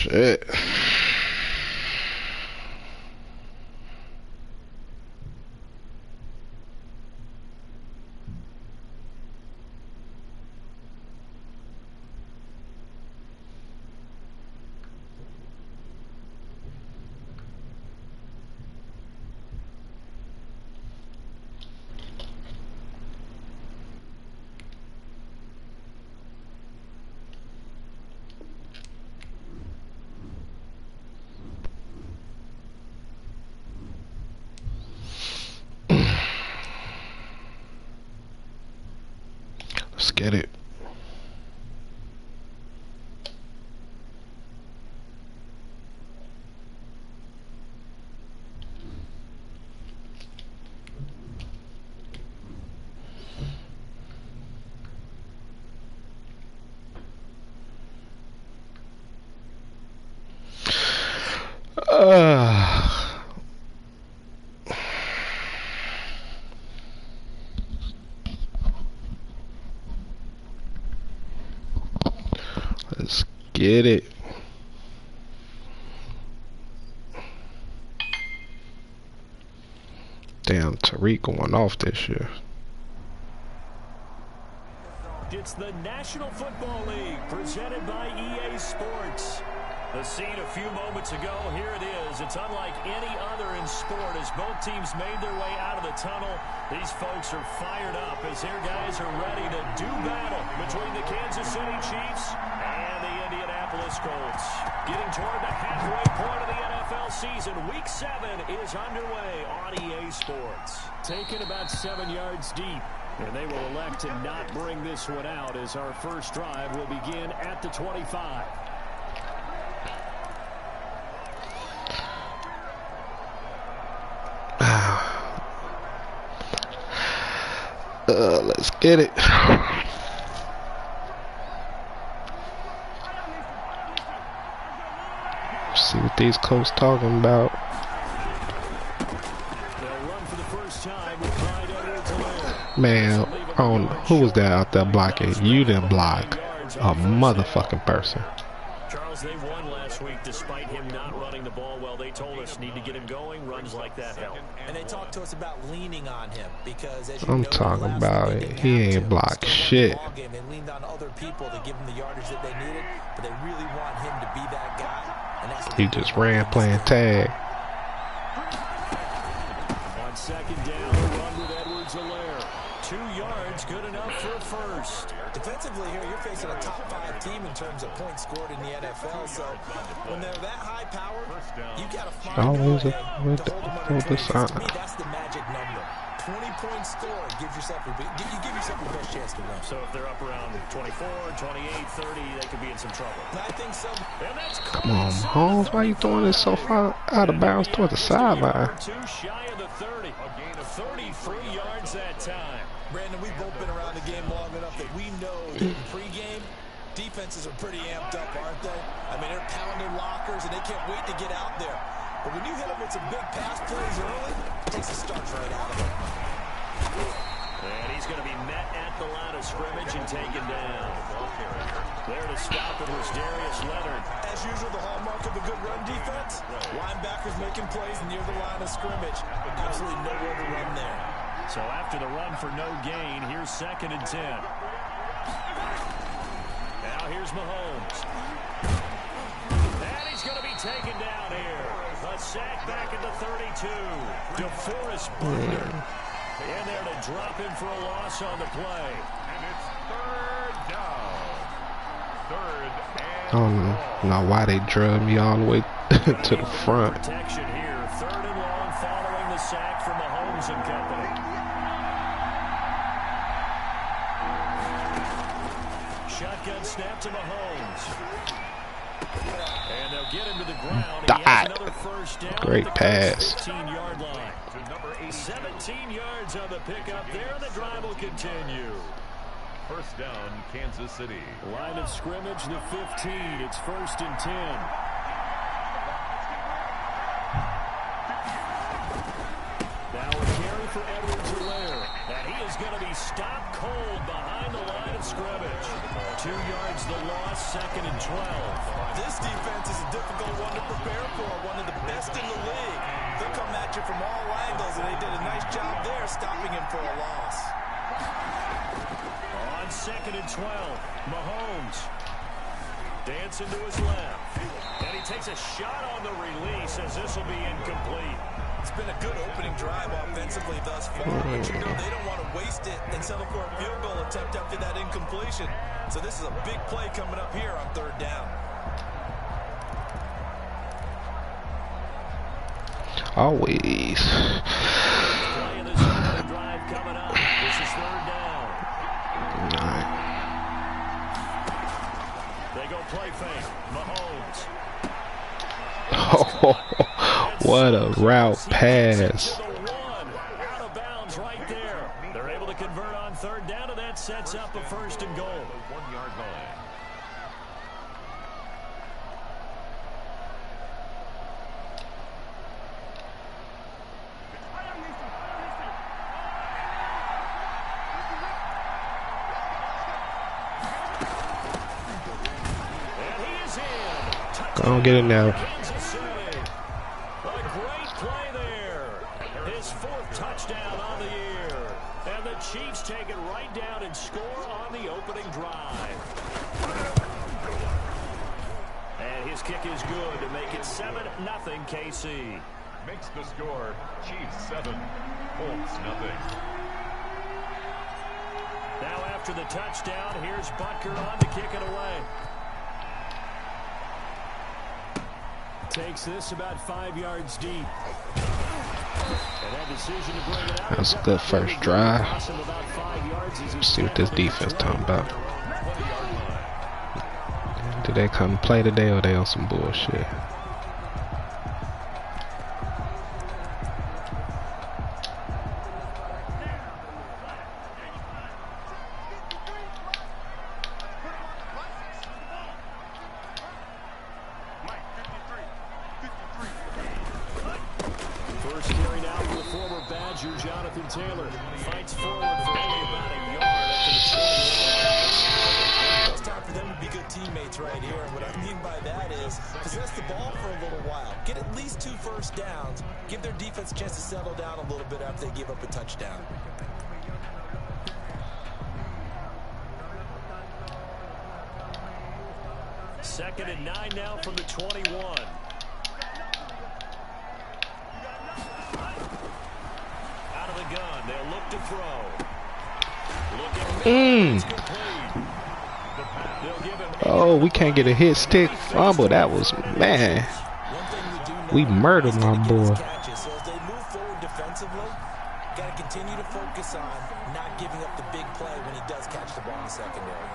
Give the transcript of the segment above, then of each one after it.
shit. Let's get it. Let's get it. Damn, Tariq going off this year. It's the National Football League presented by EA Sports. The scene a few moments ago, here it is. It's unlike any other in sport as both teams made their way out of the tunnel. These folks are fired up as their guys are ready to do battle between the Kansas City Chiefs and the Indianapolis Colts. Getting toward the halfway point of the NFL season, Week 7 is underway on EA Sports. Taken about 7 yards deep. And they will elect to not bring this one out as our first drive will begin at the 25. Let's get it. See what these coaches talking about. Man, who was that out there blocking? You didn't block a motherfucking person. Charles, they won last week despite him not running the ball well. They told us need to get him going. Runs like that help. And they talked to us about leaning on him because as you I'm talking about it. He ain't blocked shit. They leaned on other people to give him the yardage that they needed, but they really want him to be that guy. And that's he just ran playing tag. On second down, a run with Edwards-Helaire. 2 yards, good enough for a first. Defensively here, you're facing a top 5 team in terms of points scored in the NFL. So when they're that high powered, you got to find a way to hold them under 20. To me, that's the magic number. 20-point score gives yourself you give yourself the best chance to win. So if they're up around 24, 28, 30, they could be in some trouble. I think so. Come on, Mahomes, why are you throwing this so far out of bounds toward the sideline? Too shy of the 30. A gain of 33 yards that time. Brandon, we've both been around the game long enough that we know that in pregame, defenses are pretty amped up, aren't they? I mean, they're pounding lockers, and they can't wait to get out there. But when you hit them with some big pass plays early, it takes the starch right out of it. And he's going to be met at the line of scrimmage and taken down. There to stop it was Darius Leonard. As usual, the hallmark of a good run defense, linebackers making plays near the line of scrimmage. Absolutely nowhere to run there. So after the run for no gain, here's 2nd and 10. Now here's Mahomes. And he's going to be taken down here. A sack back at the 32. DeForest Buckner in there to drop him for a loss on the play. And it's 3rd down. 3rd and I don't know why they drug me all the way to the front. Protection here. 3rd and long following the sack from Mahomes and company. Shotgun snap to Mahomes. And they'll get him to the ground. He has another first down. Great pass. 15-yard line. 17 yards on the pickup there, and the drive will continue. First down, Kansas City. Line of scrimmage, the 15. It's 1st and 10. Now a carry for Edwards-Helaire. And he is going to be stopped cold behind the line of scrimmage. 2 yards the loss, 2nd and 12. This defense is a difficult one to prepare for, one of the best in the league. They'll come at you from all angles, and they did a nice job there stopping him for a loss. On 2nd and 12, Mahomes dancing to his left. And he takes a shot on the release as this will be incomplete. It's been a good opening drive offensively thus far, but you know they don't want to waste it and settle for a field goal attempt after that incompletion. So this is a big play coming up here on 3rd down. Always. Play in this opening drive coming up. This is 3rd down. Alright. They go play fake. Mahomes. Oh, what a route pass. Out of bounds right there. They're able to convert on 3rd down, and that sets up a 1st and goal. 1 yard line. And he is in. Go on, get it now. Kansas City. A great play there. His 4th touchdown on the year. And the Chiefs take it right down and score on the opening drive. And his kick is good to make it 7-0 KC. Makes the score Chiefs 7, Colts nothing. Now after the touchdown, here's Butker on to kick it away. Takes this about 5 yards deep. And that decision to bring it out. That's a good first drive. Let's see what this defense talking about. Did they come play today or they on some bullshit? First carry now for the former Badger, Jonathan Taylor. Fights forward for only about a yard after the 20. It's time for them to be good teammates right here. And what I mean by that is possess the ball for a little while. Get at least 2 first downs. Give their defense a chance to settle down a little bit after they give up a touchdown. Second and 9 now from the 21. Out of the gun, they'll look to throw. Oh, we can't get a hit stick fumble. That was, man. We murdered my boy. So as they move forward defensively, got to continue to focus on not giving up the big play when he does catch the ball in the secondary.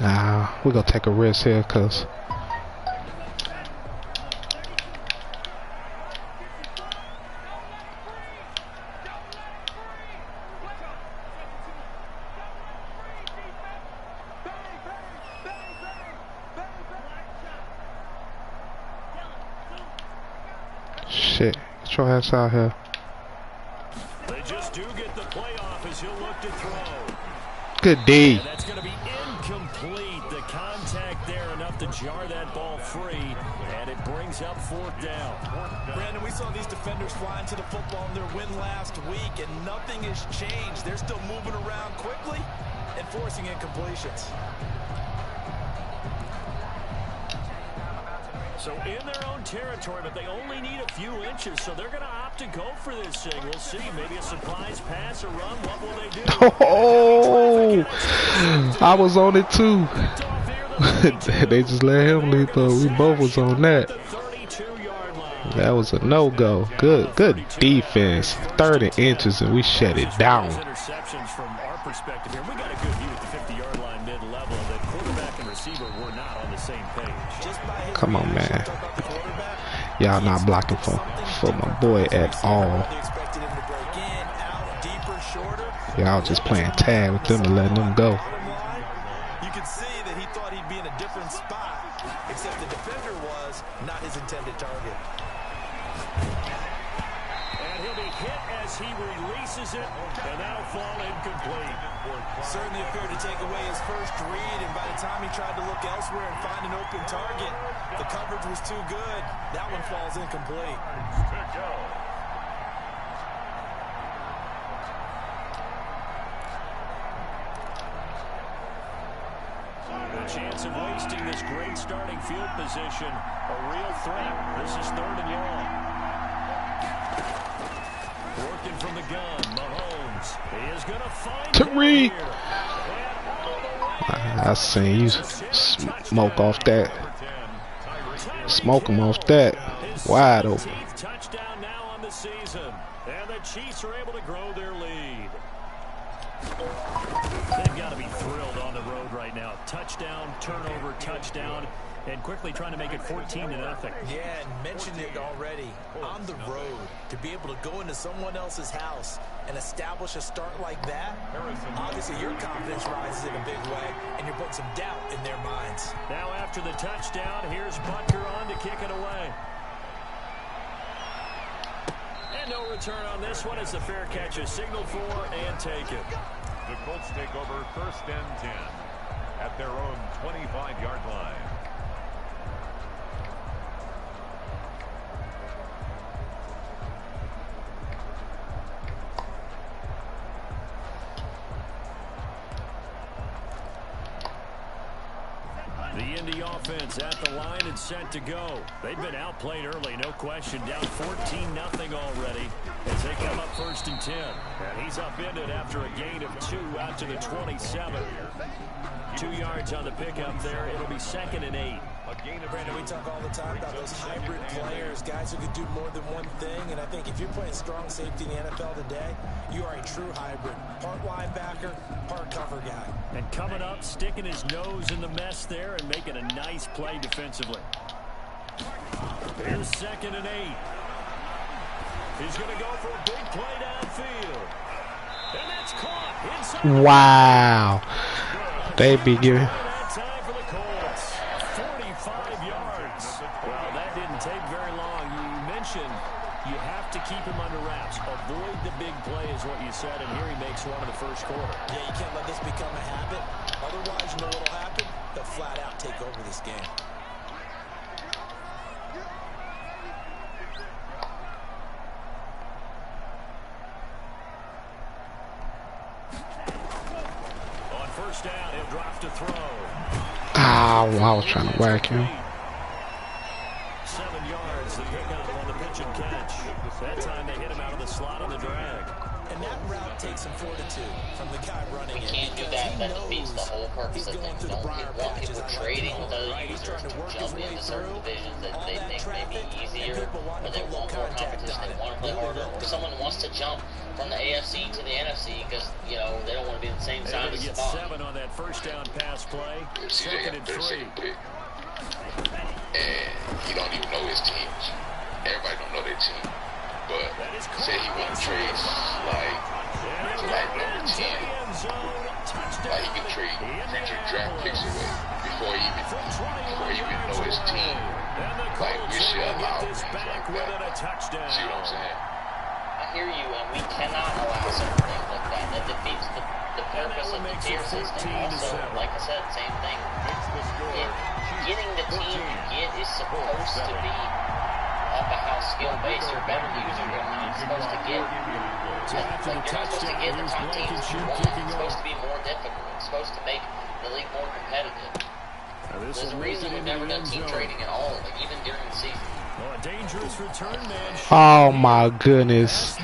Nah, we're going to take a risk here because shit, get your ass out here. They just do get the playoff as he'll look to throw. Good D. And that's going to be incomplete. The contact there enough to jar that ball free, and it brings up 4th down. Brandon, we saw these defenders flying to the football in their win last week, and nothing has changed. They're still moving around quickly and forcing incompletions. So in their own territory, but they only need a few inches, so they're going to opt to go for this thing. We'll see. Maybe a surprise pass or run. What will they do? Oh, I was on it too. They just let him lead, but we both was on that. That was a no-go. Good defense. 30 inches, and we shut it down. Interceptions from our perspective here. We got a good view at the 50-yard line mid-level. The quarterback and receiver were not on the same page. Come on, man. Y'all not blocking for my boy at all. Y'all just playing tag with them and letting them go. You could see that he thought he'd be in a different spot, except the defender was not his intended target. And he'll be hit as he releases it, and that'll fall incomplete. Certainly appeared to take away his first read, and by the time he tried to look elsewhere and find an open target, the coverage was too good. That one falls incomplete. The chance of wasting this great starting field position, a real threat. This is 3rd and long. Working from the gun, Mahomes. He is going to find Tariq. here. I seen you smoke off that. Smoke him off that. Wide open. Touchdown now on the season. And the Chiefs are able to grow their lead. They've got to be thrilled on the road right now. Touchdown, turnover, touchdown, and quickly trying to make it 14-0. Yeah, and mentioned it already. On the road, to be able to go into someone else's house and establish a start like that, obviously your confidence rises in a big way, and you're putting some doubt in their minds. Now after the touchdown, here's Butker on to kick it away. And no return on this one as the fair catch is signaled for and taken. The Colts take over 1st and 10 at their own 25-yard line. The Indy offense at the line and set to go. They've been outplayed early, no question. Down 14-0 already as they come up 1st and 10. And he's upended after a gain of 2 out to the 27. 2 yards on the pickup there. It'll be 2nd and 8. Brandon, we talk all the time about those hybrid players, guys who can do more than one thing, and I think if you're playing strong safety in the NFL today, you are a true hybrid. Part linebacker, part cover guy. And coming up, sticking his nose in the mess there and making a nice play defensively. Here's 2nd and 8. He's going to go for a big play downfield. And that's caught inside. Wow. They be giving. That time for the Colts. 45 yards. Well, that didn't take very long. You mentioned you have to keep him under wraps. Avoid the big play is what you said, and here he makes one in the 1st quarter. Yeah, you can't let this become a habit. Otherwise, you know what will happen? They'll flat out take over this game. On 1st down, he'll drop to throw. Ah, I was trying to whack him. 7 yards, the pickup on the pitch and catch. That time they hit him out of the slot on the drag. And that route takes some fortitude from the guy running it. We can't do that. That defeats the whole purpose of things. Don't want people trading with other users to jump into certain divisions that they think may be easier, or they want more competition, they want to play harder, or someone wants to jump from the AFC to the NFC because, you know, they don't want to be the same side as the get 7 on that 1st down pass play. 2nd and 3. And he don't even know his teams. Everybody don't know their team. But say he wants to trade to number 10. Like he can trade future draft picks away before he even know his team. Like we should allow things like that. See what I'm saying? I hear you, and we cannot allow certain things like that. That defeats the purpose of the tier system. Also, like I said, same thing. Getting the team you get is supposed to be off a house skill base or better user. You're not supposed to get you're not supposed to get the top teams you want. It's supposed to be more difficult. It's supposed to make the league more competitive. There's a reason we've never done team trading at all, like even during the season. Oh, a dangerous return, man. Oh my goodness.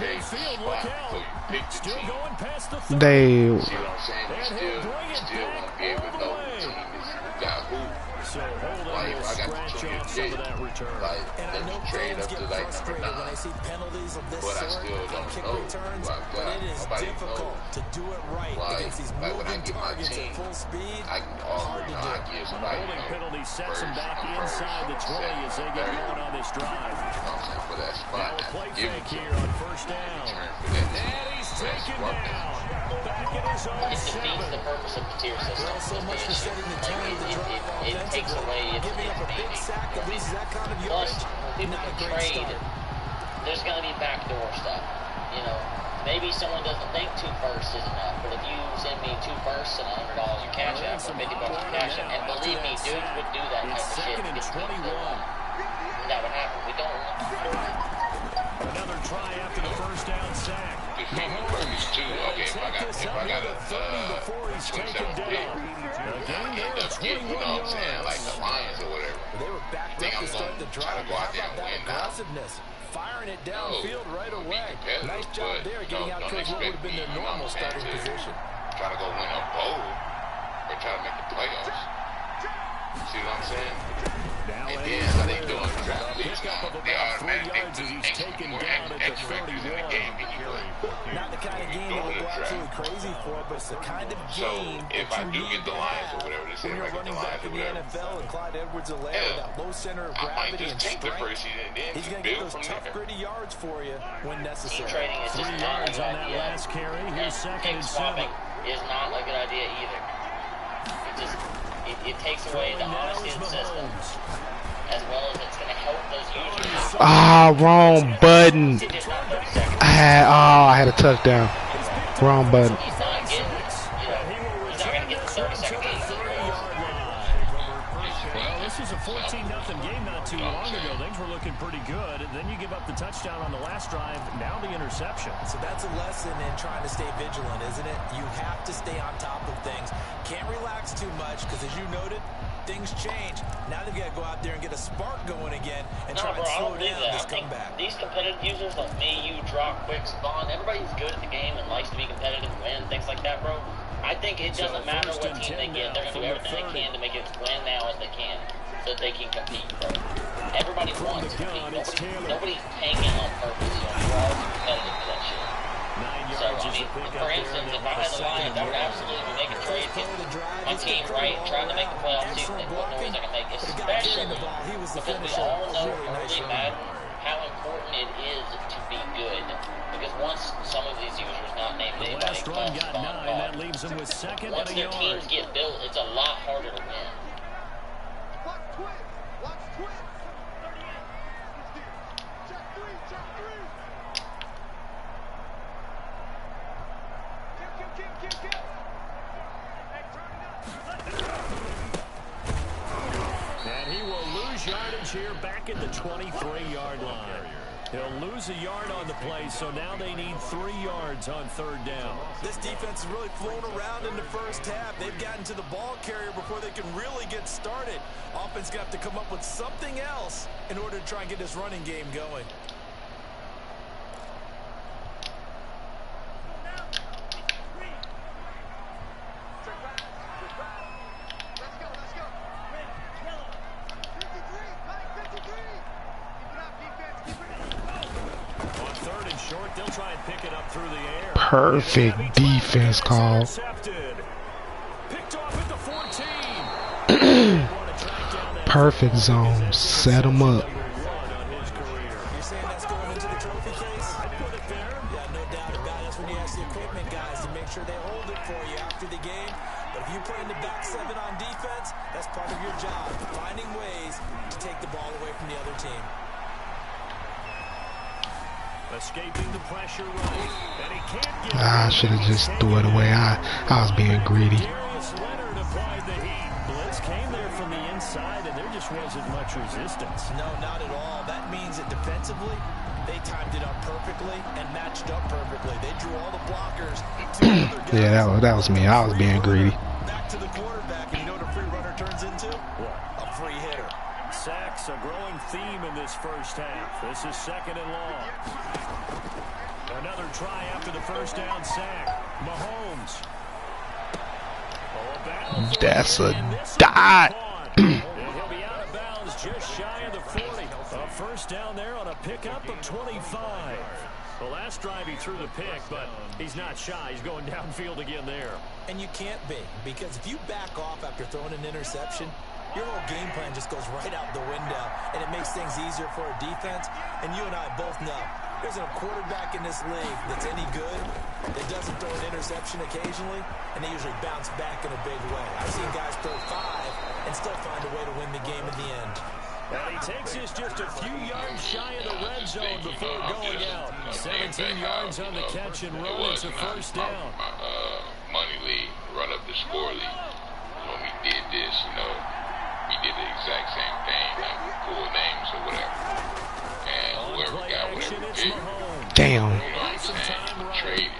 Still going past the 30. They. See what I'm saying? You still want to be able to know the team is got who. So hold on, Like, we'll I got scratch the off some of that return. Like, And I let know me trade fans up get to like number frustrated 9. when they see penalties of this But I sort still on don't kick know. returns, Like, but it is nobody difficult knows. to do it right Like, against these when I moving get my targets team, at full speed. I can Hard to do. I give somebody, Holding you know, penalty sets first, them back first, inside the 20 as they get third. going on this drive. You know what I'm saying? For that spot, Now a play give fake it to here him. on 1st down. Return for that team. And he's taken That's down. Back in his own It defeats 7. the purpose of the tier system. Well, so much for setting the tone of the drive It takes away its giving up a big meaning. sack that loses that kind of Plus, yardage. when people Not a can great trade start. there's going to be backdoor stuff. You know, maybe someone doesn't think 2 firsts is enough, but if you send me 2 firsts and $100 in cash app or $50 in cash app, and believe me, dudes would do that type of shit to get 21. And that would happen. We don't want that. Another try after the first down sack. Mahomes too. Okay, if I got a 27 pick, I end up getting, you know what I'm saying, like the Lions or whatever. They were backed up to start the drive. Try to go out there and win now. Firing it downfield right away. Nice job there, getting out towards what would have been their normal starting position. Try to go win a bowl or try to make the playoffs. See what I'm saying? And then how they doing the draft picks now? They automatically put more X factors in the game anyway. Not the kind of game that we go absolutely crazy for, but it's the kind of game if I do get the Lions or whatever, they say if I get the Lions or whatever, NFL and Clyde Edwards-Helaire with that low center of I might gravity just and take the strength. first season and then He's just going to get build those from tough, there. gritty yards for you when Team necessary. trading is just 3 not a yards good on that idea. last carry. Here's second Pick and 7. swapping is not a good idea either. It takes away the honesty of the system, as well as it's going to help those users. Ah, wrong button. I had a touchdown. Wrong button. He's not getting, you know, he's not going to get the 30-second gain. Well, this was a 14-0 game not too long ago. Things were looking pretty good. And then you give up the touchdown on the last drive. Now the interception. So that's a lesson in trying to stay vigilant, isn't it? You have to stay on top of things. Can't relax too much because, as you noted, things change. Now they've got to go out there and get a spark going again and try and slow down this comeback. These competitive users like me, you, Drop, Quicks, Bond, everybody's good at the game and likes to be competitive and win, things like that, bro. I think it doesn't matter what team they get. They're going to do everything they can to make it win now as they can so that they can compete, bro. Everybody wants to compete. Nobody's paying it on purpose. So we're all competitive for that shit. So, I mean, for instance, if I had the Lions, I would absolutely be making trades, get my team right, trying to make the playoffs, see what noise I can make, especially because we all know early Madden how important it is to be good. Because once some of these users, not named anybody, Last run got 9. That leaves them with second once and a their yard. teams get built, it's a lot harder to win. And he will lose yardage here back at the 23-yard line. He'll lose a yard on the play, so now they need 3 yards on 3rd down. This defense has really flown around in the first half. They've gotten to the ball carrier before they can really get started. Offense got to come up with something else in order to try and get this running game going. Perfect defense call. Perfect zone. Set him up. You're saying that's going into the trophy case? I'd put it there. Yeah, no doubt about it. That's when you ask the equipment guys to make sure they hold it for you after the game. But if you play in the back 7 on defense, that's part of your job, finding ways to take the ball away from the other team. Escaping the pressure right. And he can't get I should have just threw it away. I was being greedy. Leonard applied the heat. Blitz came there from the inside, and there just wasn't much resistance. No, not at all. That means that defensively, they timed it up perfectly and matched up perfectly. They drew all the blockers to other guys. Yeah, that was me. I was being greedy. Back to the quarterback, and you know what a free runner turns into? A free hitter. Sacks, a growing theme in this first half. This is 2nd and long. Another try after the first down sack. Mahomes. That's a dot. And he'll be out of bounds just shy of the 40. A first down there on a pickup of 25. The last drive he threw the pick, but he's not shy. He's going downfield again there. And you can't be, because if you back off after throwing an interception, your whole game plan just goes right out the window, and it makes things easier for a defense. And you and I both know there's a quarterback in this league that's any good that doesn't throw an interception occasionally, and they usually bounce back in a big way. I've seen guys throw 5 and still find a way to win the game in the end. And he takes this just a few yards shy of the red think, I'm just, 17 yards on the catch and run. It's a first down. Money league, run up the score league. When we did this, we did the exact same thing, like pull names or whatever. And whoever got whatever pick, Damn. you know what I'm saying, traded.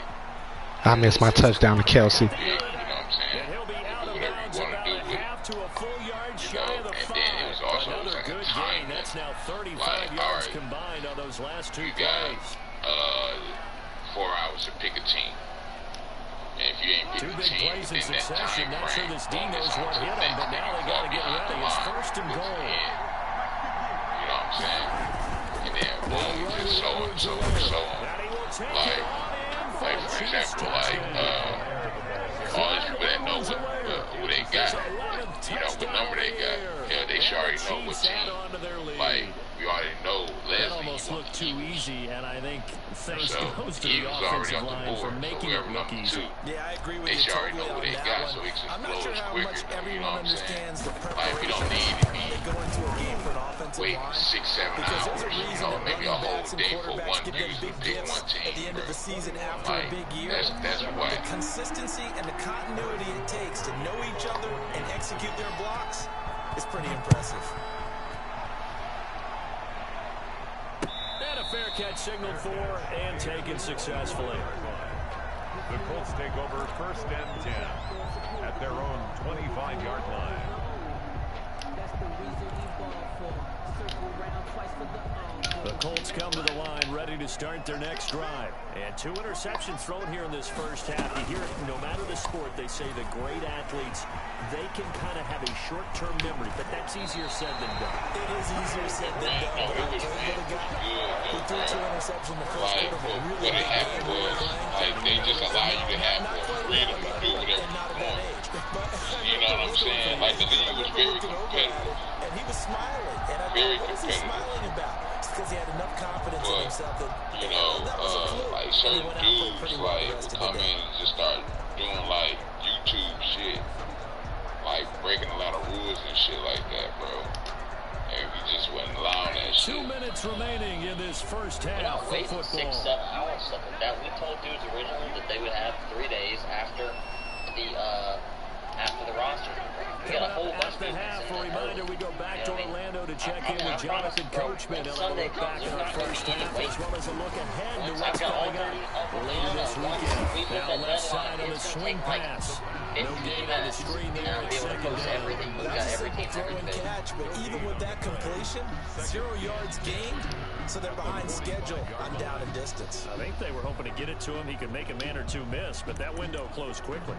I missed my touchdown to Kelsey. You know what I'm saying? Do whatever you want to do with it. And then it was also like a time limit. Like, all right, combined on those last two you got 4 hours to pick a team. And if you ain't picked a team within that time frame, not sure this D knows it's what hit him, but now they got to get ready. It's first and goal. You know what I'm saying? And then boom, just so on, so on, so on. Like for example, all these people that know who they got, what number they got, they should already know what team. Like, we already know Leslie. That almost looked too easy, and I think thanks So goes to he the was already offensive on the line board. for So making whoever it look number easy. 2, Yeah, I agree with they you should already totally know who on they that got, one. so he can I'm not explode sure how quicker. much You know everyone what I'm saying? understands the Like, we don't preparation need to be they go into a game for an offensive waiting line. 6, 7 Because hours, there's a reason that maybe a running whole backs and day for quarterbacks one get them user to big pick gifts one team, at the end of the season after Like, a big year. that's what. The consistency and the continuity it takes to know each other and execute their blocks is pretty impressive. And a fair catch signaled for and taken successfully. The Colts take over first and 10 at their own 25-yard line. The Colts come to the line ready to start their next drive. And 2 interceptions thrown here in this first half. You hear it, no matter the sport, they say the great athletes, they can kind of have a short-term memory, but that's easier said than done. It is easier said than done, but I told you the guy who threw 2 interceptions in the first quarter of a really What big happened game. was, they just allow you to have more freedom to do whatever you want. You know what I'm saying? Like, the league was very competitive. And he was smiling. And I Very thought, what is he competitive. smiling about? It's because he had enough confidence in himself that, that was a clue. Like And he certain went out there dudes, pretty well the like, rest of the come day. in and just start doing, like, YouTube shit. Like, breaking a lot of rules and shit like that, bro. And we just wasn't allowing that 2 shit. minutes remaining in this first We're half not for waiting football. 6, 7 hours, stuff like that. We told dudes originally that they would have 3 days after the roster. We got a whole bunch of After people half, a saying that reminder, early. we go back You to know what I mean? Orlando to check in I with Jonathan promise, bro, Coachman. And Sunday look back comes, at you're our not gonna first need to half, wait. as well as a look ahead to Once what's I've got all coming 30 up open later this once weekend. we put Now that left deadline, side on the it's gonna swing take like pass. 15 No gain on the minutes. screen And there. I'll be It's able to second post down. everything. We That's got a every team, throw every and bit. catch, but even with that completion, 0 yards gained, so they're behind schedule on down and distance. I think they were hoping to get it to him. He could make a man or 2 miss, but that window closed quickly.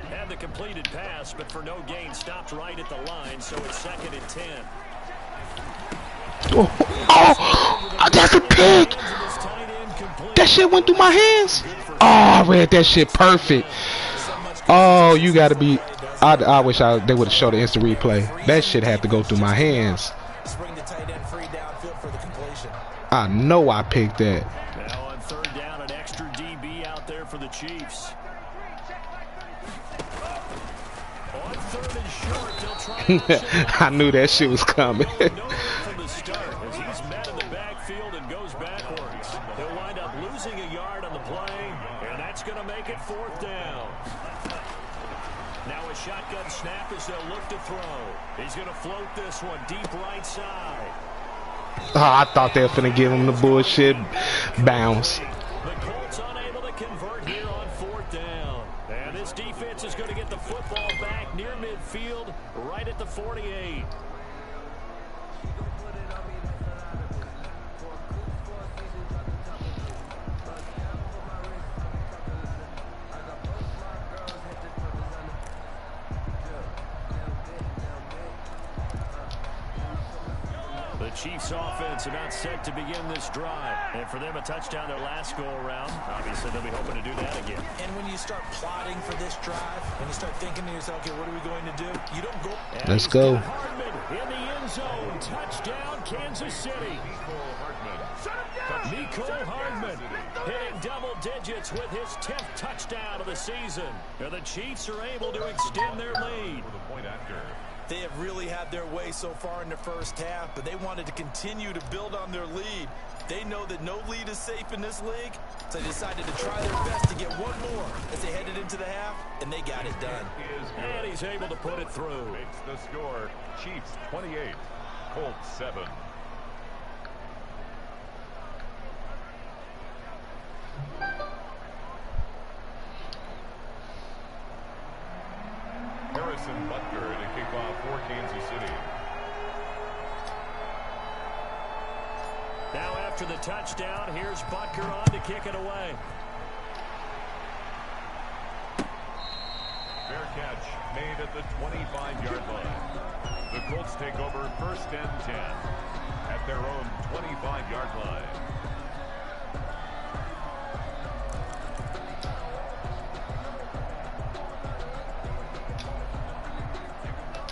Had the completed pass, but for no gain, stopped right at the line, so it's second and 10. Oh, that's a pick. That shit went through my hands. Oh, I read that shit perfect. Oh, you got to be. I wish they would have showed the instant replay. That shit had to go through my hands. Spring the tight end free downfield for the completion. I know I picked that. Now on third down, an extra DB out there for the Chiefs. On third and short, they'll try I knew that shit was coming. from the start as he's met in the backfield and goes backwards. He'll wind up losing a yard on the play, and that's going to make it fourth down. Now a shotgun snap as they'll look to throw. He's going to float this one deep right side. Oh, I thought they were finna give him the bullshit bounce. The Colts unable to convert here on fourth down. And this defense is going to get the football back near midfield, right at the 48. The Chiefs offense about set to begin this drive. And for them, a touchdown their last go-around. Obviously, they'll be hoping to do that again. And when you start plotting for this drive, and you start thinking to yourself, okay, what are we going to do? You don't go. Let's go. Hardman in the end zone. Touchdown, Kansas City. Mecole Hardman hitting double digits with his 10th touchdown of the season. And the Chiefs are able to extend their lead. They have really had their way so far in the first half, but they wanted to continue to build on their lead. They know that no lead is safe in this league, so they decided to try their best to get one more as they headed into the half, and they got it done. And he's able to put it through. Makes the score. Chiefs 28, Colts 7. Harrison Butker to kick off for Kansas City. Now after the touchdown, here's Butker on to kick it away. Fair catch made at the 25-yard line. The Colts take over 1st and 10 at their own 25-yard line.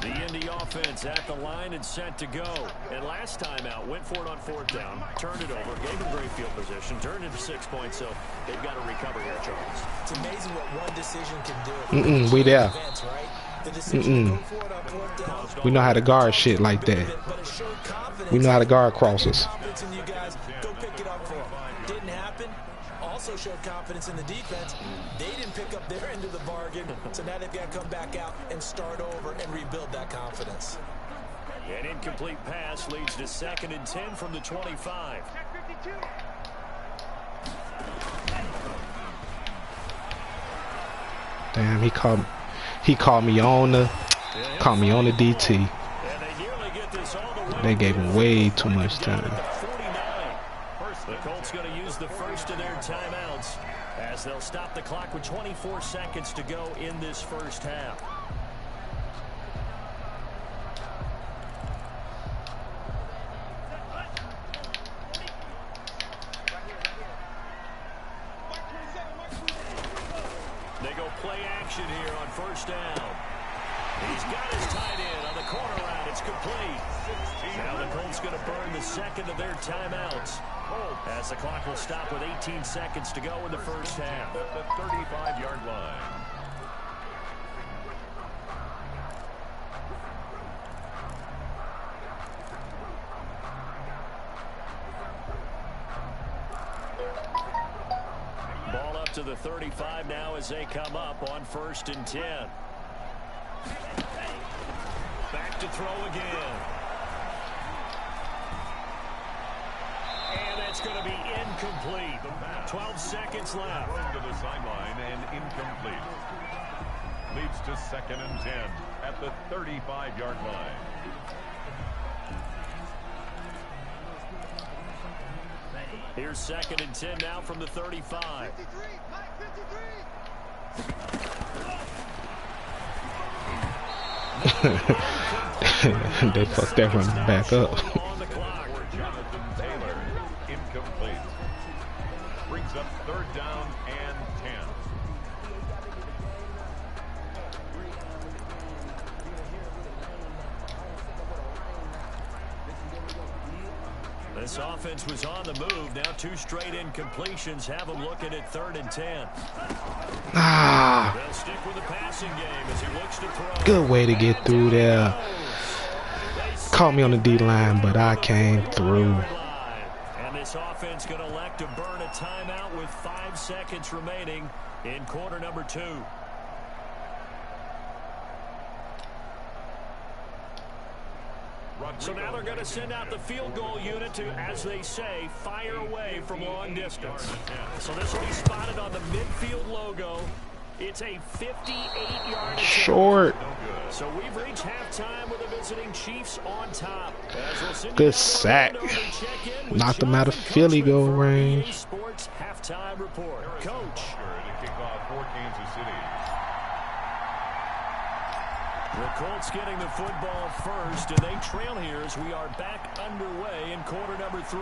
The Indy offense at the line and set to go. And last time out, went for it on 4th down, turned it over, gave them great field position, turned into 6 points, so they've got to recover here, Charles. It's amazing what one decision can do. We there. Events, right? The decision to go for it on 4th down, We know how to guard shit like that. but it showed confidence. We know how to guard crosses. Confidence in you guys. Go pick it up for them. Didn't happen. Also showed confidence in the defense. They didn't pick up their end of the bargain, so now they've got to come back out and start over and rebuild that confidence. An incomplete pass leads to 2nd and 10 from the 25. Damn, he called me on the DT. They gave him way too much time. The Colts going to use the first of their timeouts as they'll stop the clock with 24 seconds to go in this first half. They go play action here on 1st down. He's got his tight end on the corner route. It's complete. Now the Colts going to burn the 2nd of their timeouts as the clock will stop with 18 seconds to go in the first half. At the 35-yard line. Ball up to the 35 now as they come up on 1st and 10. Back to throw again. And that's going to be incomplete. 12 seconds left. Thrown to the sideline and incomplete. Leads to 2nd and 10 at the 35-yard line. Here's 2nd and 10 now from the 35. They fucked that running back up. Jonathan Taylor, incomplete. Brings up 3rd down and 10. This offense was on the move. Now 2 straight incompletions have them looking at 3rd and 10. They'll stick with the passing game as he looks to throw. Good way to get through there. Caught me on the D-line, but I came through. And this offense going to elect to burn a timeout with 5 seconds remaining in quarter number 2. So now they're going to send out the field goal unit to, as they say, fire away from long distance. So this will be spotted on the midfield logo. It's a 58-yard attempt. Short. So we've reached halftime with the visiting Chiefs on top. Good sack. Knocked them out of Philly goal range. Sports halftime report. Coach. To kick off for Kansas City. The Colts getting the football first, and they trail here as we are back underway in quarter number 3.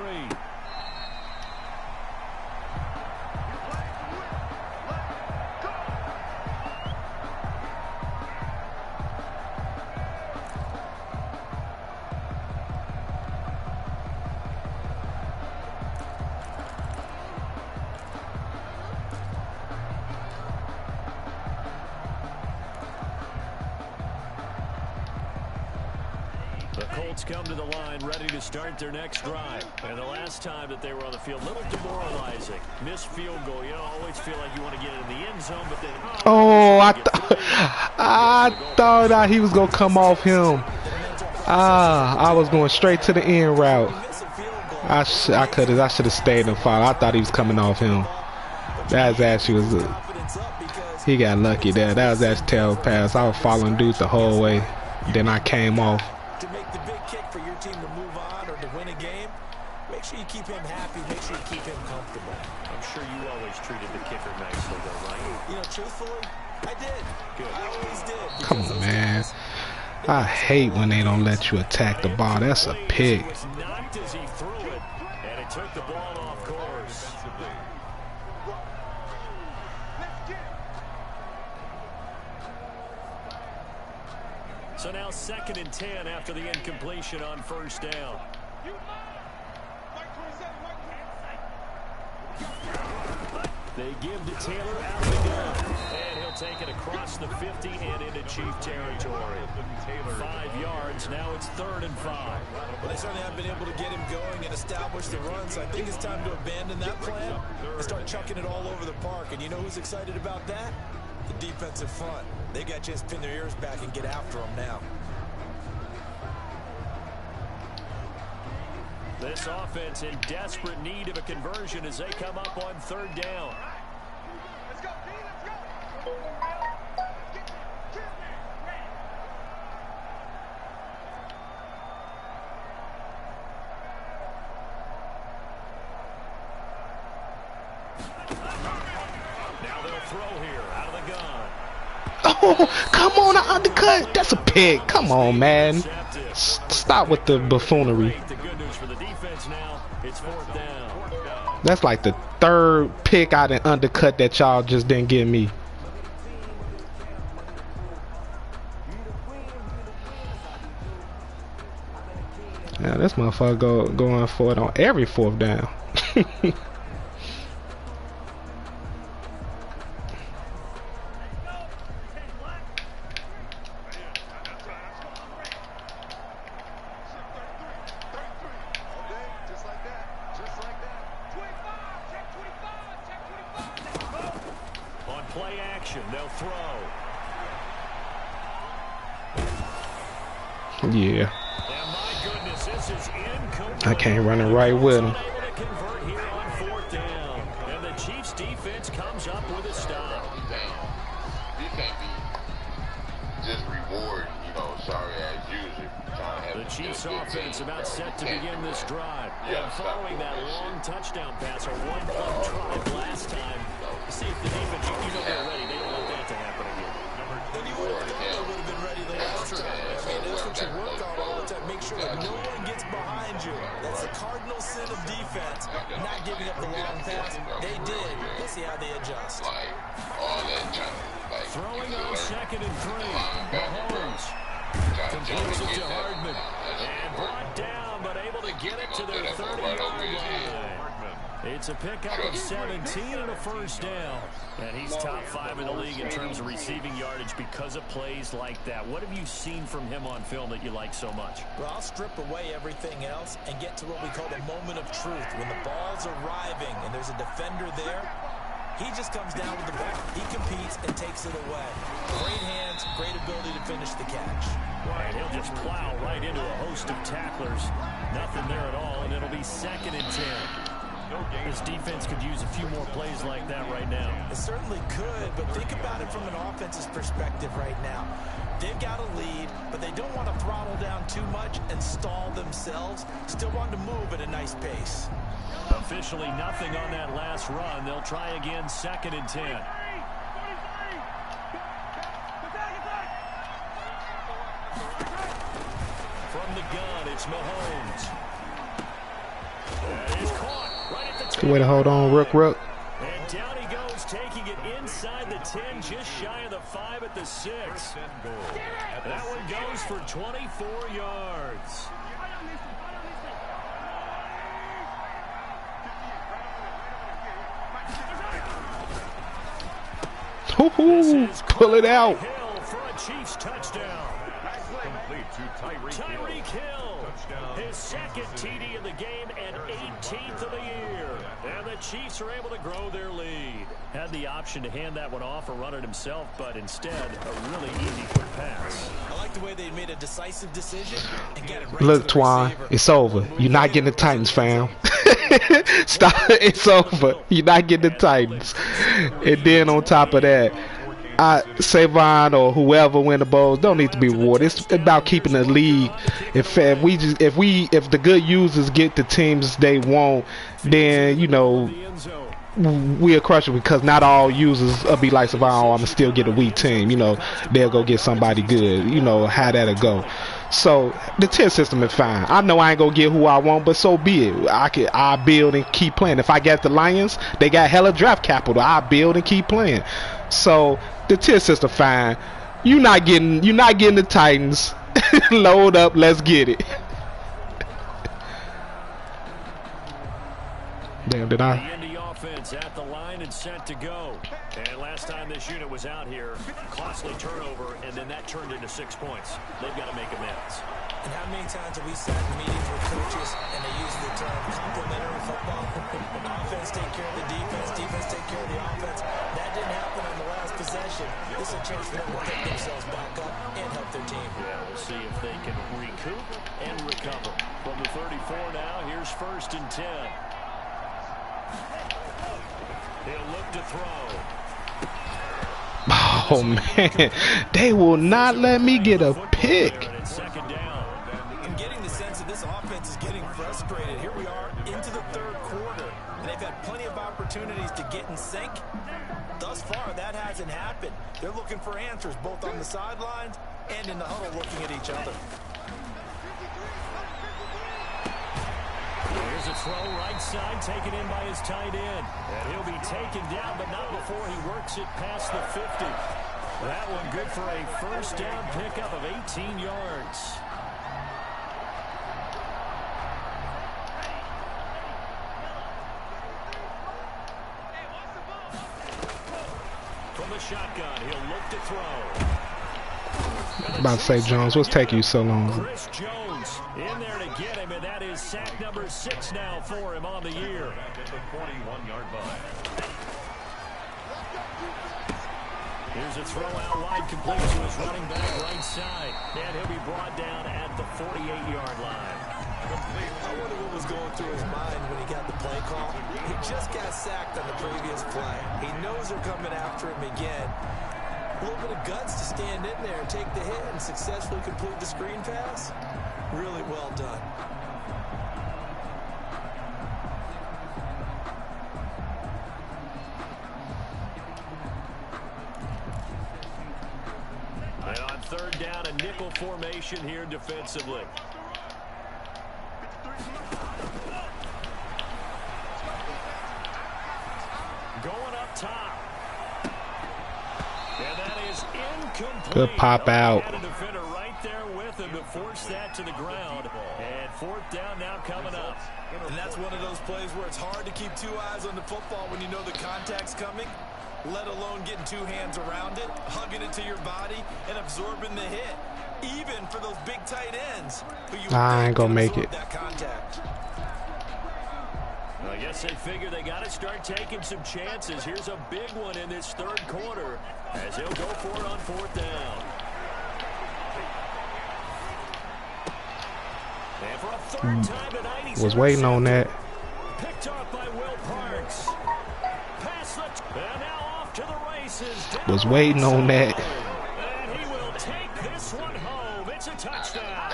The Colts come to the line ready to start their next drive. And the last time that they were on the field, a little demoralizing. Missed field goal. You know, always feel like you want to get in the end zone, but then... I thought he was going to come off him. I was going straight to the end route. I should have stayed and foul. I thought he was coming off him. That actually was he got lucky there. That was actually tail pass. I was following dudes the whole way. Then I came off. To make the big kick for your team to move on or to win a game, make sure you keep him happy. Make sure you keep him comfortable. I'm sure you always treated the kicker nicely, though, right? You know, truthfully, I did. Good. I always did. Come on, man. I hate when they don't let you attack the ball. That's a pick. Knocked as he threw it, and it took the ball off course. So now 2nd and 10 after the incompletion on first down. They give to Taylor out of the gun. And he'll take it across the 50 and into Chief territory. 5 yards. Now it's 3rd and 5. Well, they certainly have been able to get him going and establish the run, so I think it's time to abandon that plan and start chucking it all over the park. And you know who's excited about that? The defensive front. They got a chance to pin their ears back and get after them now. This offense in desperate need of a conversion as they come up on 3rd down. Let's go, let's go. Now they'll throw here out of the gun. Oh, come on, an undercut. That's a pick. Come on, man. Stop with the buffoonery. That's like the 3rd pick out and undercut that y'all just didn't give me. Yeah, this motherfucker going for it on every 4th down. Play action, they'll throw. Yeah. And my goodness, this is incomplete. I can't run it right with him. Able to convert here on 4th down. And the Chiefs defense comes up with a stop. You can't be just reward, you know, sorry ass user. The Chiefs offense about set to begin this drive. And following that long touchdown pass or one-play drive last time, see if the defense, you know they're ready. They don't want that to happen again. Then you would have been ready the last time. I mean, that's what you work on all the time. Make sure that no one gets behind you. That's the cardinal sin of defense. Not giving up the long pass. They did. Let's see how they adjust. Like, all that time, like, throwing on 2nd and 3. Mahomes completes it to Hardman. And brought down, but able to get it to their 30-yard line. It's a pickup of 17 and a 1st down. And he's top 5 in the league in terms of receiving yardage because of plays like that. What have you seen from him on film that you like so much? Well, I'll strip away everything else and get to what we call the moment of truth. When the ball's arriving and there's a defender there, he just comes down with the ball. He competes and takes it away. Great hands, great ability to finish the catch. And he'll just plow right into a host of tacklers. Nothing there at all, and it'll be 2nd and 10. This defense could use a few more plays like that right now. It certainly could, but think about it from an offense's perspective right now. They've got a lead, but they don't want to throttle down too much and stall themselves. Still want to move at a nice pace. Officially nothing on that last run. They'll try again, 2nd and 10. From the gun, it's Mahomes. That is caught right at the 10. Way to hold on, Rook. And down he goes, taking it inside the 10, just shy of the 5 at the 6. That one goes for 24 yards. Pull it out. For a Chiefs touchdown. Complete to Tyreek Hill, his second TD in the game and 18th of the year. And the Chiefs are able to grow their lead. Had the option to hand that one off or run it himself, but instead a really easy quick pass. I like the way they made a decisive decision and get it right. Look, Twan, it's over. You're not getting the Titans, fam. Stop. It's over. You're not getting the Titans. And then on top of that, Savon or whoever win the bowls don't need to be rewarded. It's about keeping the league. If the good users get the teams they want, then you know we'll crush it, because not all users will be like Savon. Oh, I'm gonna still get a weak team. You know, they'll go get somebody good. You know how that'll go. So the tier system is fine. I know I ain't gonna get who I want, but so be it. I build and keep playing. If I get the Lions, they got hella draft capital. I build and keep playing. So the tier system fine. You're not getting the Titans. Load up, let's get it. Damn, did I? At the line and set to go. And last time this unit was out here, costly turnover, and then that turned into 6 points. They've got to make amends. And how many times have we sat in meetings with coaches and they use the term complementary football? Offense take care of the defense, defense take care of the offense. That didn't happen on the last possession. This is a chance for them to pick themselves back up and help their team. Yeah, we'll see if they can recoup and recover. From the 34 now, here's 1st and 10. He'll look to throw. Oh man, they will not let me get a pick. I'm getting the sense that this offense is getting frustrated. Here we are into the 3rd quarter, and they've had plenty of opportunities to get in sync. Thus far, that hasn't happened. They're looking for answers both on the sidelines and in the huddle, looking at each other. Here's a throw right side, taken in by his tight end. And he'll be taken down, but not before he works it past the 50. That one good for a 1st down pickup of 18 yards. From the shotgun, he'll look to throw. About to say, Jones, what's taking you so long? Chris Jones in there to get him, and that is sack number 6 now for him on the year. At the 41-yard line. Here's a throw out wide, complete to his running back right side. And he'll be brought down at the 48-yard line. I wonder what was going through his mind when he got the play call. He just got sacked on the previous play. He knows they're coming after him again. A little bit of guts to stand in there and take the hit and successfully complete the screen pass. Really well done. And on 3rd down, a nickel formation here defensively. Going up top. And that is incomplete. Good pop out. And a defender right there with him to force that to the ground. And 4th down now coming up. And that's one of those plays where it's hard to keep 2 eyes on the football when you know the contact's coming, let alone getting 2 hands around it, hugging it to your body, and absorbing the hit. Even for those big tight ends. I ain't gonna make it. That contact. I guess they figure they got to start taking some chances. Here's a big one in this 3rd quarter as he'll go for it on 4th down. And for a 3rd time tonight, Was waiting on that. Picked off by Will Parks. Pass the and now off to the races. Was waiting on that. And he will take this one home. It's a touchdown.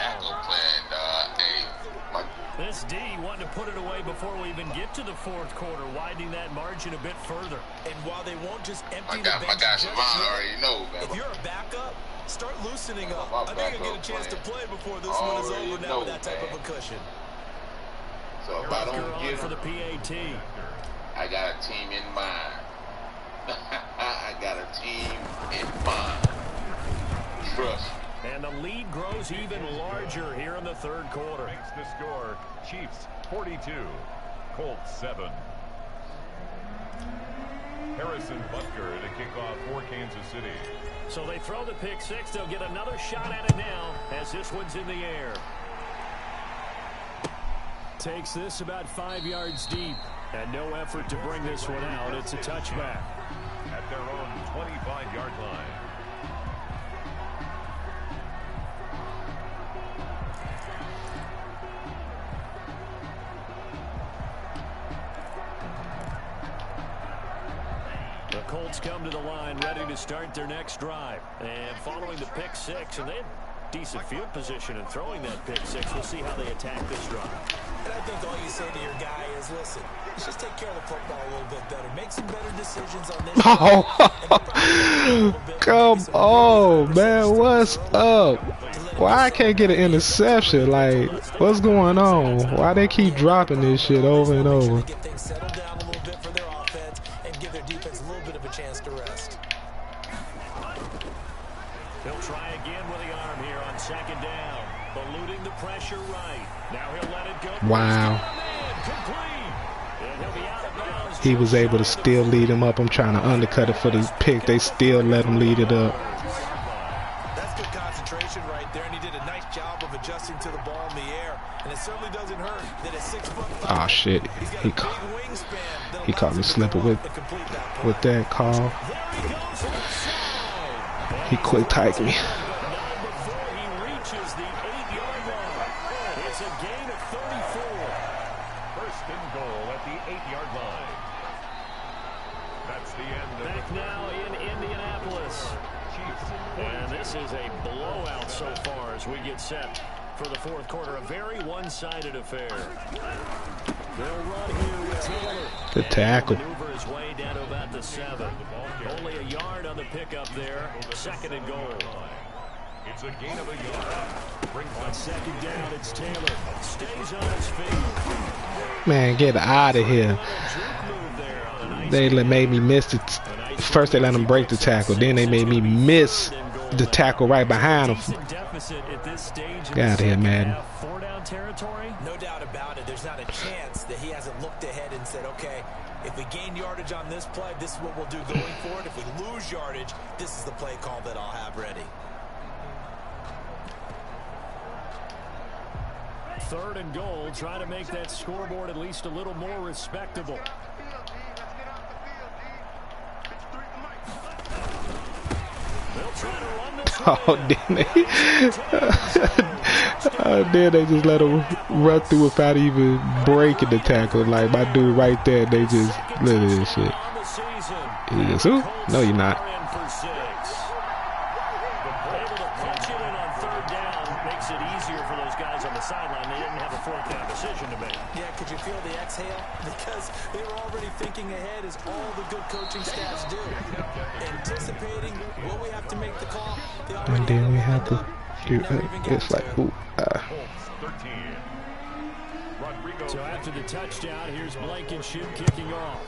This D wanted to put it away before we even get to the 4th quarter, widening that margin a bit further. And while they won't just empty the bench, my guy Savon already know, man. if you're a backup, start loosening up. I think you'll get a chance to play before this one is over now with that type of a cushion. So if I don't get for the PAT, I got a team in mind. I got a team in mind. Trust. And the lead grows even larger here in the 3rd quarter. Makes the score Chiefs 42, Colts 7. Harrison Butker to kick off for Kansas City. So they throw the pick six. They'll get another shot at it now as this one's in the air. Takes this about 5 yards deep. And no effort to bring this one out. It's a touchback. At their own 25-yard line. The Colts come to the line ready to start their next drive. And following the pick six, and they had decent field position and throwing that pick six. We'll see how they attack this drive. And I think all you say to your guy is, listen, let's just take care of the football a little bit better. Make some better decisions on this. Oh, come on, man. What's up? Why I can't get an interception? Like, what's going on? Why they keep dropping this shit over and over? Get things settled down a little bit for their offense and give their defense a little bit of a chance to rest. He'll try again with the arm here on second down. Eluding the pressure right. Now he'll let it go. Wow. He was able to still lead him up. I'm trying to undercut it for the pick. They still let him lead it up. That's good concentration right there, and he did a nice job of adjusting to the ball in the air. And it certainly doesn't hurt that at 6'5". Oh shit. He caught me slipping with that call. He quick tagged me. Before he reaches the 8-yard line. It's a gain of 34. First and goal at the 8-yard line. That's the end of Back now in Indianapolis. And this is a blowout so far as we get set for the fourth quarter. A very one-sided affair. They'll run here with Taylor. Good tackle. Maneuver his way down to about the 7. Only a yard on the pickup there. Second and goal. It's a gain of a yard. On second down, it's Taylor. Stays on his feet. Man, get out of here. They made me miss it. First they let him break the tackle. Then they made me miss the tackle right behind him. Get out of here, man. No doubt about it. There's not a chance that he hasn't looked ahead and said, okay, if we gain yardage on this play, this is what we'll do going forward. If we lose yardage, this is the play call that I'll have ready. Third and goal, trying to make that scoreboard at least a little more respectable. Oh, didn't they? Then they just let him run through without even breaking the tackle. Like my dude right there, they just look at this shit. He just, ooh, no, you're not. Yeah, could you feel the exhale? Because they were already thinking ahead, as all the good coaching staffs do. Anticipating, will we have to make the call? And then we have to do it's like, ooh. So after the touchdown, here's Blankenship kicking off.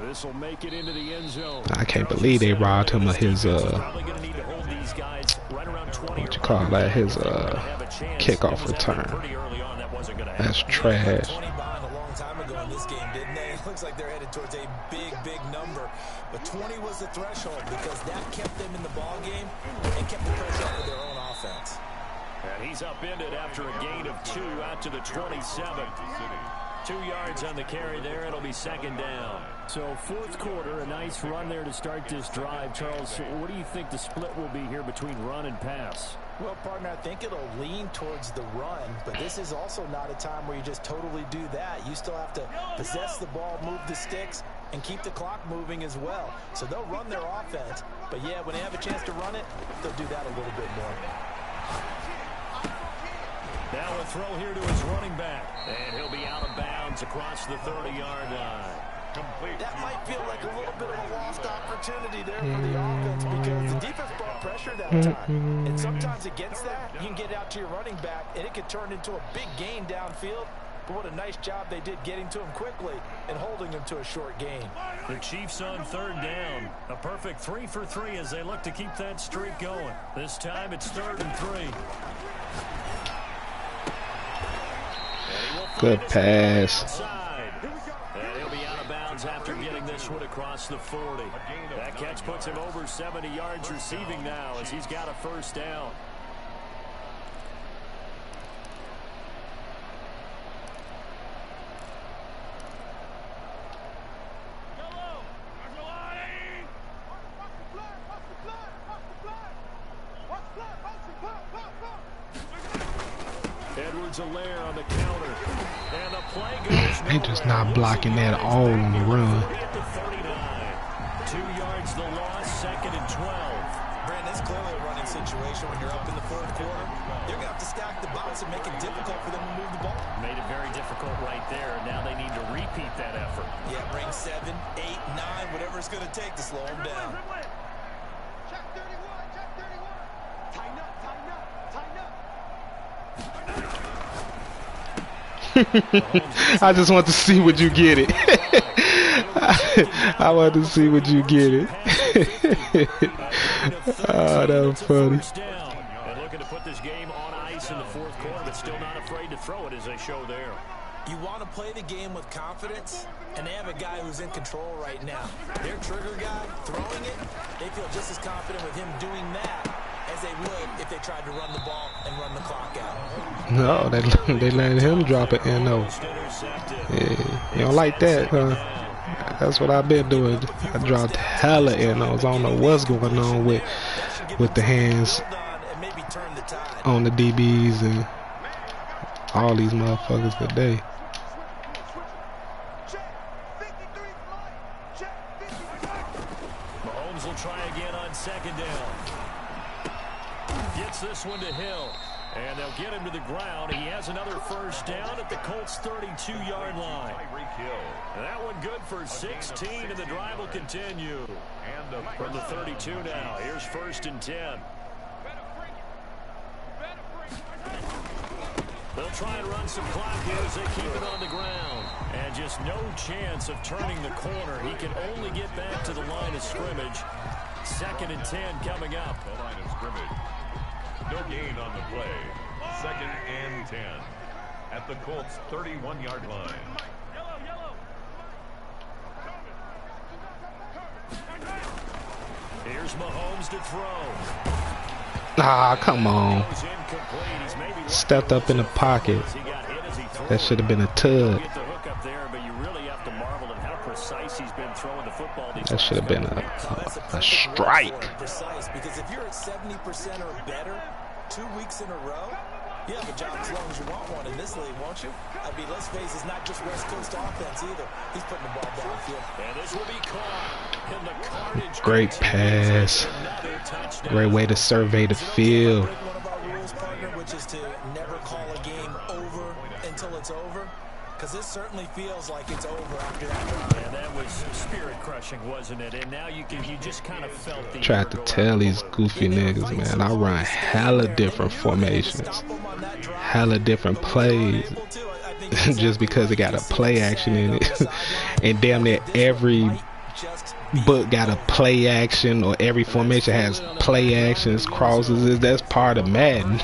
This will make it into the end zone. I can't believe they robbed him of his what you call that, his kickoff return. That's trash. Looks like they're headed towards a big number, but 20 was the threshold because that kept them in the ball game and kept the pressure off of their own offense. And he's upended after a gain of 2 out to the 27. 2 yards on the carry there. It'll be second down. So fourth quarter, a nice run there to start this drive. Charles, what do you think the split will be here between run and pass? Well, partner, I think it'll lean towards the run, but this is also not a time where you just totally do that. You still have to possess the ball, move the sticks, and keep the clock moving as well. So they'll run their offense, but yeah, when they have a chance to run it, they'll do that a little bit more. Now a throw here to his running back, and he'll be out of bounds across the 30-yard line. That might feel like a little bit of a lost opportunity there for the offense because the defense brought pressure that time. And sometimes against that, you can get out to your running back, and it can turn into a big gain downfield. But what a nice job they did getting to him quickly and holding him to a short gain. The Chiefs on third down. A perfect 3 for 3 as they look to keep that streak going. This time it's 3rd and 3. Good pass. downs after getting this one across the 40. That catch puts him over 70 yards receiving now as he's got a first down. On the counter. And the play goes they just not blocking that all on the run. 2 yards the loss, 2nd and 12. Brandon, it's clearly a running situation when you're up in the 4th quarter. They're going to have to stack the box and make it difficult for them to move the ball. Made it very difficult right there. Now they need to repeat that effort. Yeah, bring 7, 8, 9, whatever it's going to take to slow them down. Check 31, check 31. Tighten up, tighten up, tighten up. I just want to see would you get it. I want to see would you get it. Oh, that was funny. And looking to put this game on ice in the 4th quarter, but still not afraid to throw it as they show there. You want to play the game with confidence, and they have a guy who's in control right now. Their trigger guy throwing it, they feel just as confident with him doing that as they would if they tried to run the ball and run the clock out. No, they letting him drop it and no. Yeah, you don't like that, huh? That's what I've been doing. I dropped hella NOs. I don't know what's going on with the hands on the DBs and all these motherfuckers today. Mahomes will try again on 2nd down. Gets this one to Hill. And they'll get him to the ground. He has another first down at the Colts' 32-yard line. And that one good for 16, and the drive will continue. From the 32 now, here's 1st and 10. They'll try and run some clock here as they keep it on the ground. And just no chance of turning the corner. He can only get back to the line of scrimmage. 2nd and 10 coming up. The line of scrimmage. No gain on the play. 2nd and 10 at the Colts' 31-yard line. Here's Mahomes to throw. Ah, come on. Stepped up in the pocket. That should have been a tug. That should have been a strike. Because if you're at 70% or better 2 weeks in a row, you have a job as long as you want one in this league, won't you? I mean, let's face it, it's not just West Coast offense either. He's putting the ball downfield. And this will be caught in the carnage. Great pass. Great way to survey the field. One of our rules, partner, which is to never call a game over until it's over. Because this certainly feels like it's over after that drive. And that was spirit crushing, wasn't it? And now you just kind of felt the... Tried to tell these goofy niggas, man, I run hella different formations, hella different plays, just because it got a play action in it. And damn near every book got a play action, or every formation has play actions, crosses. That's part of Madden.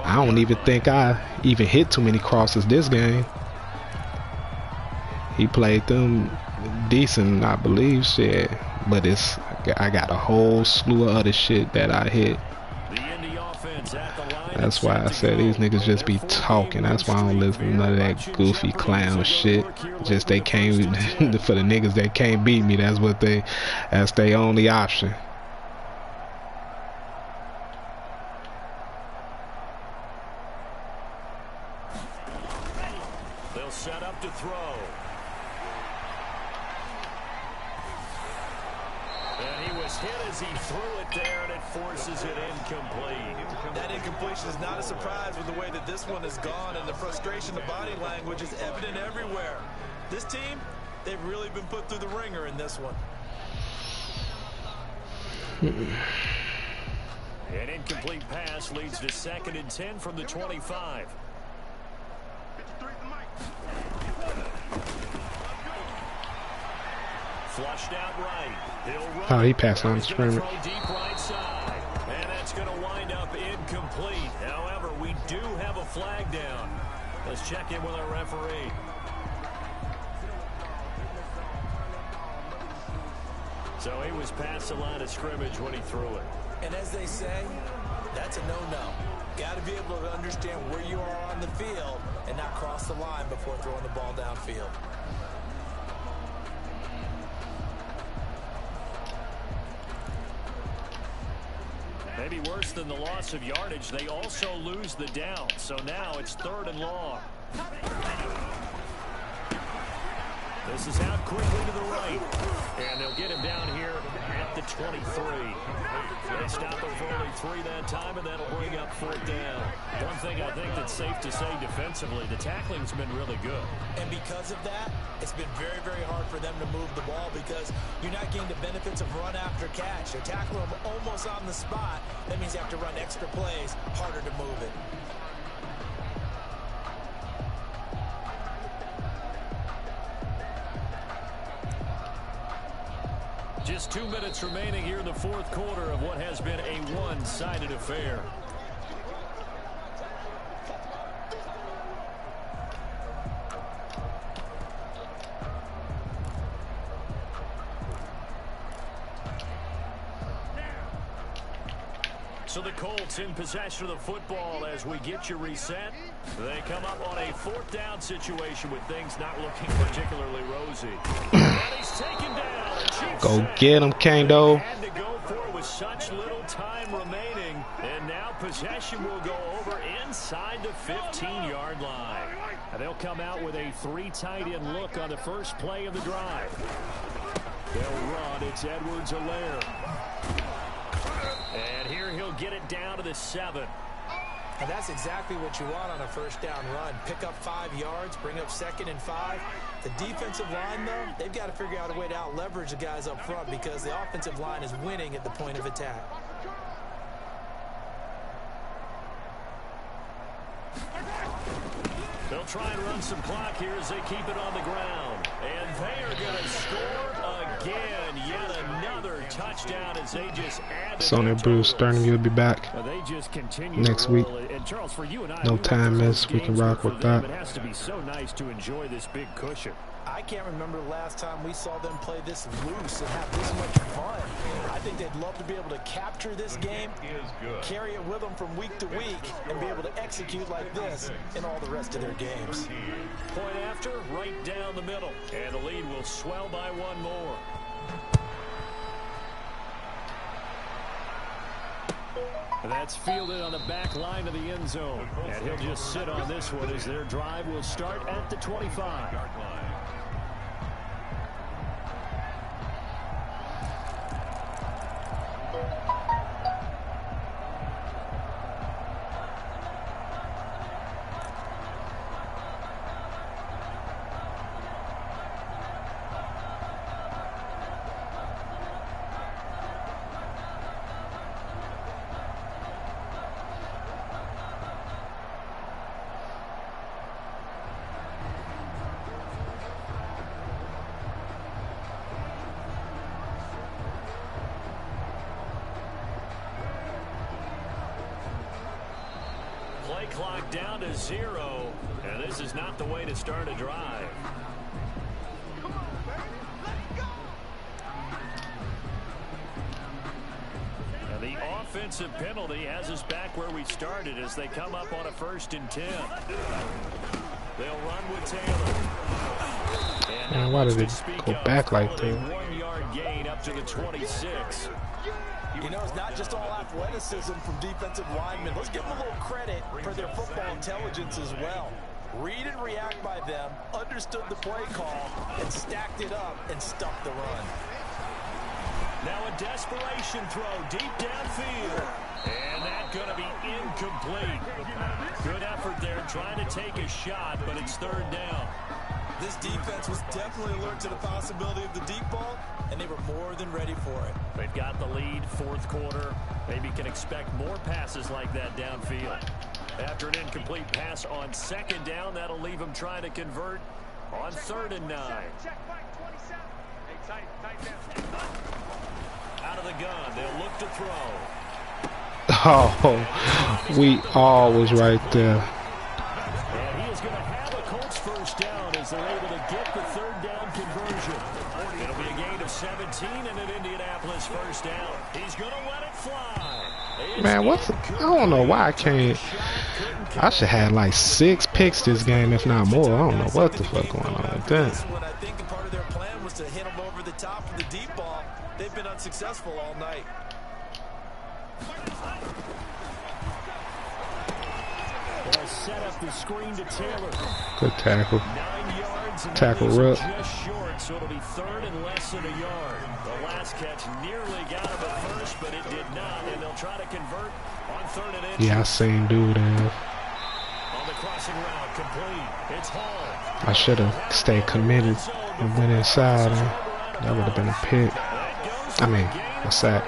I don't even think I even hit too many crosses this game. He played them decent, I believe, shit. But I got a whole slew of other shit that I hit. That's why I said these niggas just be talking. That's why I don't listen to none of that goofy clown shit. Just they can't, for the niggas that can't beat me, that's their only option. They'll set up to throw. And he was hit as he threw it there, and it forces it incomplete. That incompletion is not a surprise with the way that this one has gone, and the frustration, the body language is evident everywhere. This team, they've really been put through the ringer in this one. An incomplete pass leads to 2nd and 10 from the 25. Flushed out right. Oh, he passed on the scrimmage. Deep right side. And that's going to wind up incomplete. However, we do have a flag down. Let's check in with our referee. So he was past the line of scrimmage when he threw it. And as they say, that's a no-no. Got to be able to understand where you are on the field and not cross the line before throwing the ball downfield. Maybe worse than the loss of yardage, they also lose the down. So now it's 3rd and long. This is out quickly to the right. And they'll get him down here at the 23. They stop him for only 3 that time, and that'll bring up 4th down. One thing I think that's safe to say defensively, the tackling's been really good. And because of that, it's been very, very hard for them to move the ball because you're not getting the benefits of run after catch. They're tackling them almost on the spot. That means you have to run extra plays, harder to move it. Just 2 minutes remaining here in the 4th quarter of what has been a one-sided affair. So the Colts in possession of the football as we get you reset. They come up on a 4th down situation with things not looking particularly rosy. And he's taken down. Go get him, Kando. Had to go for it with such little time remaining. And now possession will go over inside the 15-yard line. And they'll come out with a 3 tight end look on the first play of the drive. They'll run. It's Edwards-Helaire. And here he'll get it down to the 7. And that's exactly what you want on a first down run. Pick up 5 yards, bring up 2nd and 5. The defensive line, though, they've got to figure out a way to out-leverage the guys up front because the offensive line is winning at the point of attack. They'll try and run some clock here as they keep it on the ground. And they are going to score again. Yet another touchdown as they just add. Sonia Bruce starting to be back next week. And Charles, for you and I, no time miss. We can rock with that. It has to be so nice to enjoy this big cushion. I can't remember the last time we saw them play this loose and have this much fun. I think they'd love to be able to capture this game, carry it with them from week to week, and be able to execute like this in all the rest of their games. Point after, right down the middle. And the lead will swell by 1 more. That's fielded on the back line of the end zone. And he'll just sit on this one as their drive will start at the 25. Play clock down to 0, and this is not the way to start a drive. And the offensive penalty has us back where we started as they come up on a 1st and 10. They'll run with Taylor. Man, why did it go back like that? 1-yard gain up to the 26. You know, it's not just all athleticism from defensive linemen. Let's give them a little credit for their football intelligence as well. Read and react by them, understood the play call, and stacked it up and stuffed the run. Now a desperation throw deep downfield. And that's going to be incomplete. Good effort there trying to take a shot, but it's 3rd down. This defense was definitely alert to the possibility of the deep ball, and they were more than ready for it. They've got the lead, 4th quarter. Maybe can expect more passes like that downfield. After an incomplete pass on 2nd down, that'll leave them trying to convert on 3rd and 9. Out of the gun, they'll look to throw. Oh, we always right there. And he is going to have a Colts 1st down as they're able to get the 3rd down conversion. It'll be a gain of 17 and an Indianapolis first down. He's going to let it fly. Man, I don't know why I can't. I should have like 6 picks this game, if not more. I don't know what the fuck going on with that. I think part of their plan was to hit them over the top of the deep ball. They've been unsuccessful all night. Set up the screen to Taylor. Good tackle. 9 yards and Tackle just up. short, so it'll be 3rd and less than a yard. The last catch nearly got him at first, but it did not, and they'll try to convert on 3rd and inches. Yeah, I seen dude there. On the crossing route, complete. It's Hall. I should have stayed committed and went inside. And that would have been a pick. I mean, a sack.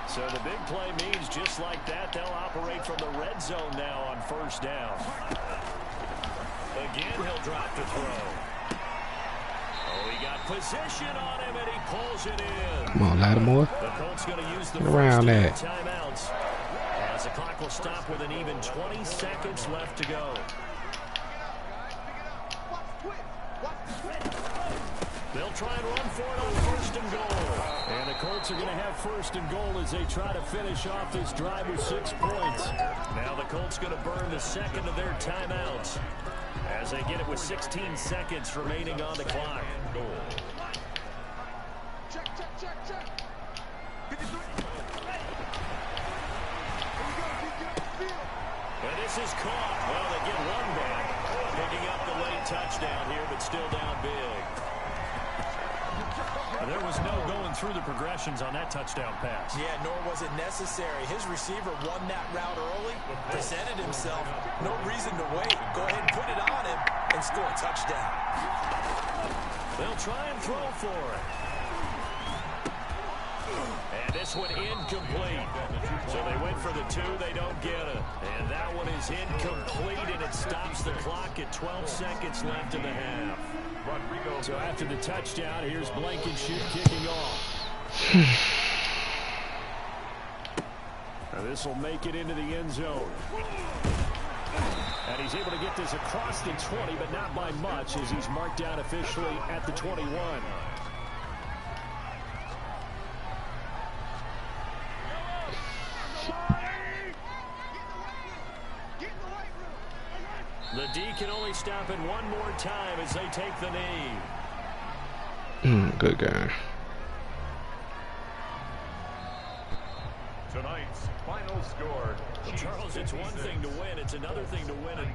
So the big play means just like that, they'll operate from the red zone now on 1st down. Again, he'll drop the throw. Oh, he got position on him, and he pulls it in. Come on, Lattimore. The Colts going to use the Get around that. timeouts. As the clock will stop with an even 20 seconds left to go. They'll try and run for it on 1st and goal. And the Colts are going to have 1st and goal as they try to finish off this drive with 6 points. Now the Colts going to burn the 2nd of their timeouts as they get it with 16 seconds remaining on the clock. Check. And this is caught. Well, they get one back. Picking up the late touchdown here, but still down big. There was no going through the progressions on that touchdown pass. Yeah, nor was it necessary. His receiver won that route early, presented himself. No reason to wait. Go ahead and put it on him and score a touchdown. They'll try and throw for it. And this one incomplete. So they went for the 2, they don't get it. And that one is incomplete, and it stops the clock at 12 seconds left in the half. So after the touchdown, here's Blankenship kicking off. This will make it into the end zone. And he's able to get this across the 20, but not by much, as he's marked down officially at the 21. The D can only stop it one more time as they take the knee. Good guy. Tonight's final score. Charles, it's one thing to win. It's another thing to win it